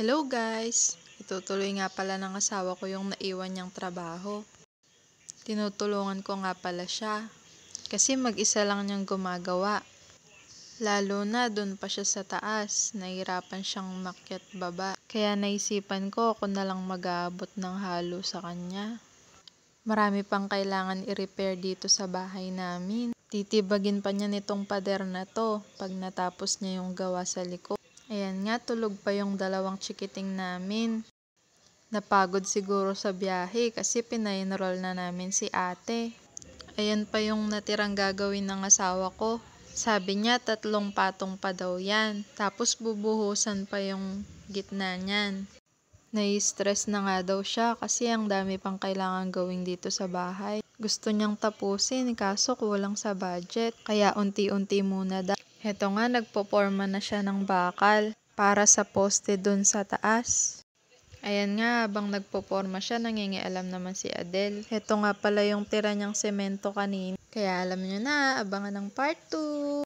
Hello guys! Itutuloy nga pala ng asawa ko yung naiwan niyang trabaho. Tinutulungan ko nga pala siya. Kasi mag-isa lang niyang gumagawa. Lalo na dun pa siya sa taas. Nahirapan siyang makyat baba. Kaya naisipan ko ako na lang mag-aabot ng halo sa kanya. Marami pang kailangan i-repair dito sa bahay namin. Titibagin pa niya nitong pader na to pag natapos niya yung gawa sa likod. Ayan nga, tulog pa yung dalawang chikiting namin. Napagod siguro sa biyahe kasi pina-enroll na namin si ate. Ayan pa yung natirang gagawin ng asawa ko. Sabi niya 3 patong pa daw yan. Tapos bubuhusan pa yung gitna niyan. Nai-stress na nga daw siya kasi ang dami pang kailangan gawin dito sa bahay. Gusto niyang tapusin kaso kulang sa budget. Kaya unti-unti muna daw. Heto nga, nagpoporma na siya ng bakal para sa poste dun sa taas. Ayan nga, habang nagpoporma siya, nangingialam naman si Adele. Heto nga pala yung tira niyang semento kanina. Kaya alam niyo na, abangan ng part 2.